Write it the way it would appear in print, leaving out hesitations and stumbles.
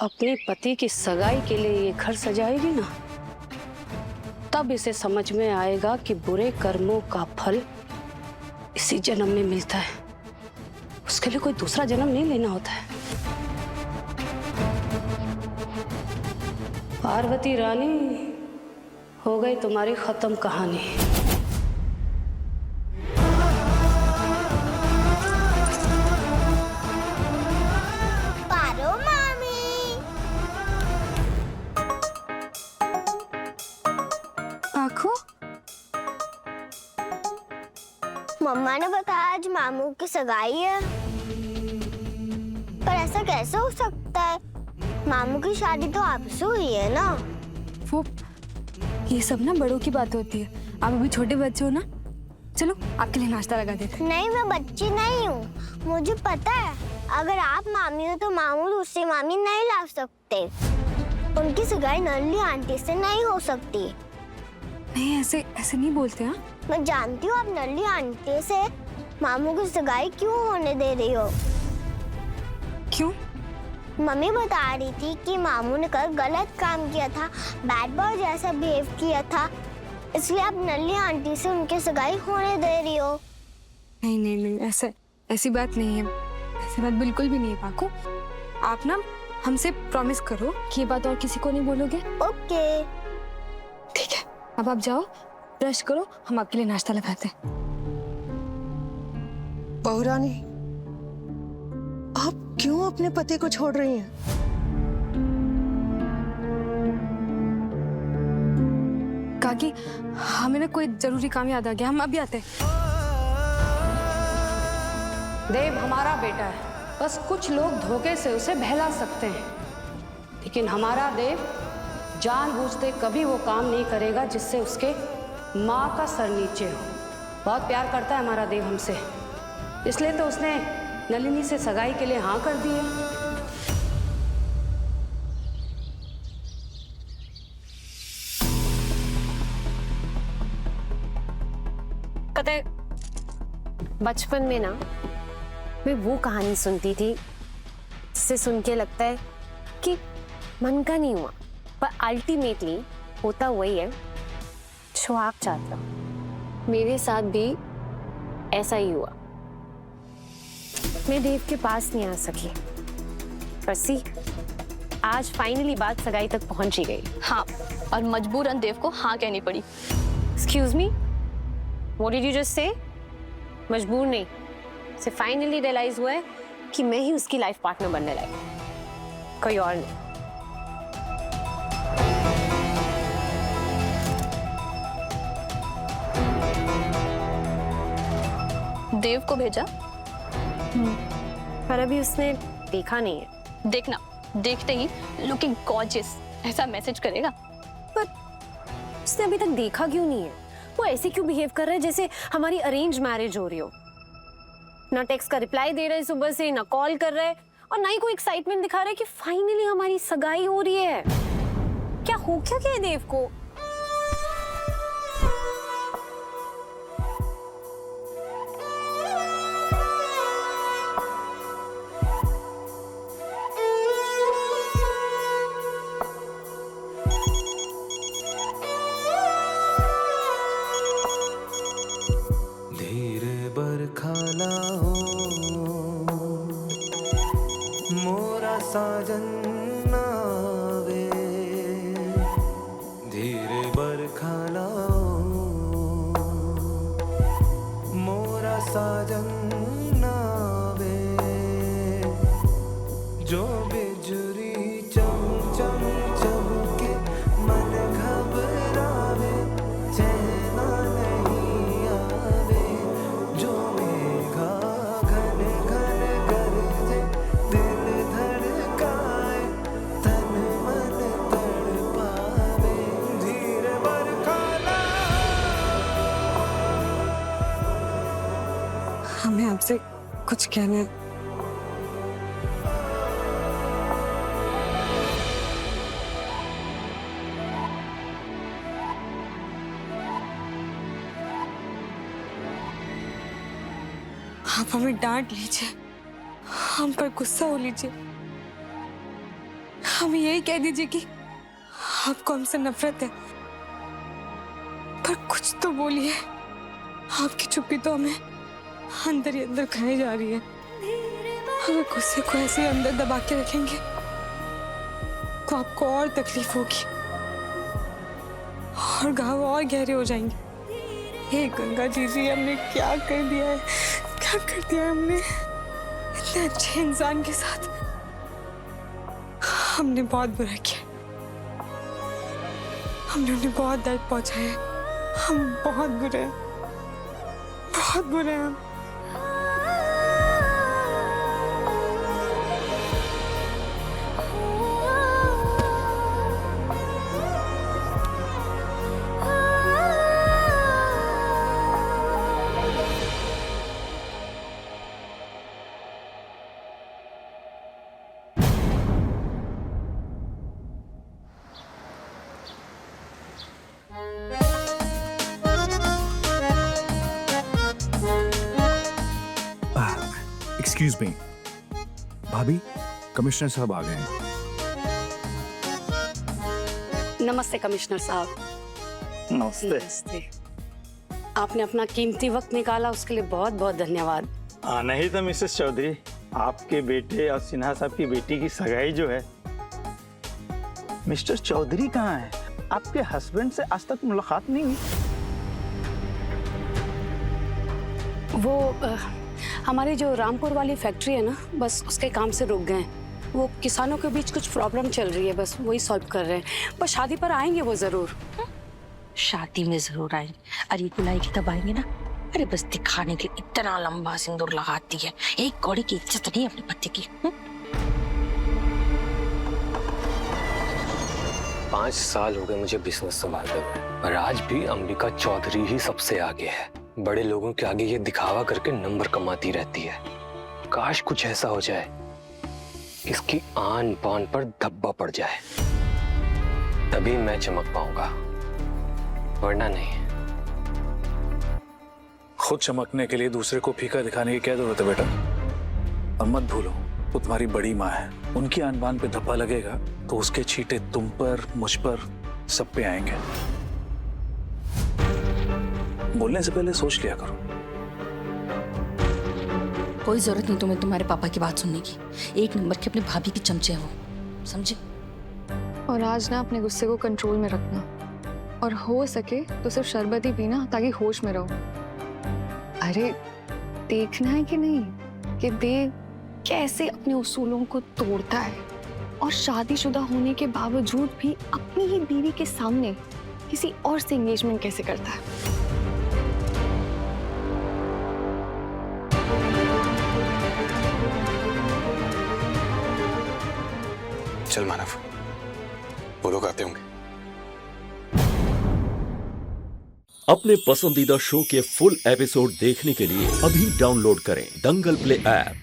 अपने पति की सगाई के लिए ये घर सजाएगी ना, तब इसे समझ में आएगा कि बुरे कर्मों का फल इसी जन्म में मिलता है। उसके लिए कोई दूसरा जन्म नहीं लेना होता है। पार्वती रानी, हो गई तुम्हारी खत्म कहानी। पारो मामी। आँखों? मम्मा ने बताया आज मामू की सगाई है, पर ऐसा कैसे हो सकता है? मामू की शादी तो आपसे हुई है ना। वो ये सब ना बड़ों की बात होती है। आप अभी छोटे बच्चे हो ना। चलो आपके लिए नाश्ता लगा देते। नहीं, मैं बच्ची नहीं हूँ, मुझे पता है। अगर आप मामी हो तो मामू दूसरी मामी नहीं ला सकते। उनकी सगाई नल्ली आंटी से नहीं हो सकती। नहीं, ऐसे ऐसे नहीं बोलते। हाँ, मैं जानती हूँ आप नल्ली आंटी से मामू की सगाई क्यों होने दे रही हो। क्यों? मम्मी बता रही थी कि मामू ने कल गलत काम किया था, बैड बॉय जैसा बिहेव किया था, इसलिए आप नल्ली आंटी से उनकी सगाई होने दे रही हो। नहीं नहीं नहीं, ऐसी बात नहीं है। ऐसी बात बिल्कुल भी नहीं है पाको। आप ना हमसे प्रॉमिस करो कि ये बात और किसी को नहीं बोलोगे। ओके। ठीक है, अब आप जाओ, ब्रश करो, हम आपके लिए नाश्ता लगाते हैं। बहू रानी, आप क्यों अपने पति को छोड़ रही हैं? काकी, हमें ना कोई जरूरी काम याद आ गया, हम अभी आते हैं। देव हमारा बेटा है, बस कुछ लोग धोखे से उसे बहला सकते हैं, लेकिन हमारा देव जानबूझते कभी वो काम नहीं करेगा जिससे उसके माँ का सर नीचे हो। बहुत प्यार करता है हमारा देव हमसे, इसलिए तो उसने नलिनी से सगाई के लिए हाँ कर दी है। पता है, बचपन में ना मैं वो कहानी सुनती थी जिससे सुन के लगता है कि मन का नहीं हुआ, पर अल्टीमेटली होता वही है जो आप चाहते हो। मेरे साथ भी ऐसा ही हुआ। मैं देव के पास नहीं आ सकी, पर सी आज फाइनली बात सगाई तक पहुंच ही गई। हाँ, और मजबूरन देव को हाँ कहनी पड़ी। Excuse me, what did you just say? मजबूर नहीं, से फाइनली रियलाइज हुआ है कि मैं ही उसकी लाइफ पार्टनर बनने लगी, कोई और नहीं। देव को भेजा, पर अभी उसने देखा नहीं है। देखना, देखते ही लुकिंग गॉर्जियस ऐसा मैसेज करेगा। पर उसने अभी तक देखा क्यों नहीं है? वो ऐसे क्यों बिहेव कर रहा है जैसे हमारी अरेंज मैरिज हो रही हो? ना टेक्स्ट का रिप्लाई दे रहा है सुबह से, ना कॉल कर रहा है, और ना ही कोई एक्साइटमेंट दिखा रहा है कि फाइनली हमारी सगाई हो रही है। क्या हो क्या है देव को? धीरे बरखा लाओ मोरा साजन आवे, धीरे बरखा लाओ मोरा साजन आवे, जो बिजुरी चम चम चमके मन घबरावे, चैना नहीं आवे, जो मेघा घन घन गरजे, दिल धड़काए, तन मन तड़पावे, धीरे बरखा हमें आपसे कुछ कहना है। आप हमें डांट लीजिए, हम पर गुस्सा हो लीजिए, हमें यही कह दीजिए कि आपको हमसे नफरत है, पर कुछ तो बोलिए। आपकी चुप्पी तो हमें अंदर ही अंदर खाई जा रही है। हमें गुस्से को ऐसे अंदर दबा के रखेंगे तो आपको और तकलीफ होगी और घाव और गहरे हो जाएंगे। हे गंगा जी, हमने क्या कर दिया है, क्या कर दिया है हमने इतने अच्छे इंसान के साथ। हमने बहुत बुरा किया, हमने उन्हें बहुत दर्द पहुंचाया है। हम बहुत बुरे हैं, बहुत बुरे हैं हम। एक्सक्यूज मी भाभी, कमिश्नर साहब आ गए हैं। नमस्ते कमिश्नर साहब। नमस्ते। आपने अपना कीमती वक्त निकाला, उसके लिए बहुत बहुत धन्यवाद। नहीं तो मिसेस चौधरी, आपके बेटे और सिन्हा साहब की बेटी की सगाई जो है, मिस्टर चौधरी कहाँ है? आपके हस्बैंड से आज तक मुलाकात नहीं हुई? वो हमारी जो रामपुर वाली फैक्ट्री है ना, बस उसके काम से रुक गए हैं। वो किसानों के बीच कुछ प्रॉब्लम चल रही है, बस वही सॉल्व कर रहे हैं। पर शादी पर आएंगे वो जरूर। शादी में जरूर आएंगे। अरे बुलाएगी तब आएंगे ना। अरे बस दिखाने के लिए इतना लंबा सिंदूर लगाती है। एक कौड़ी की इज्जत नहीं अपने पति की। 5 साल हो गए मुझे बिजनेस संभालते हुए, पर आज भी अंबिका चौधरी ही सबसे आगे है। बड़े लोगों के आगे ये दिखावा करके नंबर कमाती रहती है। काश कुछ ऐसा हो जाए इसकी आन पान पर धब्बा पड़ जाए, तभी मैं चमक पाऊंगा, वरना नहीं। खुद चमकने के लिए दूसरे को फीका दिखाने की क्या जरूरत है बेटा? और मत भूलो, वो तुम्हारी बड़ी माँ है। उनकी आन बान पे धब्बा लगेगा तो उसके छींटे तुम पर, मुझ पर, सब पे आएंगे। बोलने से पहले सोच लिया करो। कोई जरूरत नहीं तुम्हें तुम्हारे पापा की बात सुनने की। एक नंबर के अपने भाभी की चमचे हैं वो, समझे? और आज ना अपने गुस्से को कंट्रोल में रखना, और हो सके तो सिर्फ शरबत ही पीना ताकि होश में रहो। अरे देखना है कि नहीं कि देव कैसे अपने उसूलों को तोड़ता है, और शादीशुदा होने के बावजूद भी अपनी ही बीवी के सामने किसी और से एंगेजमेंट कैसे करता है। चल मानव, वो लोग आते होंगे। अपने पसंदीदा शो के फुल एपिसोड देखने के लिए अभी डाउनलोड करें दंगल प्ले ऐप।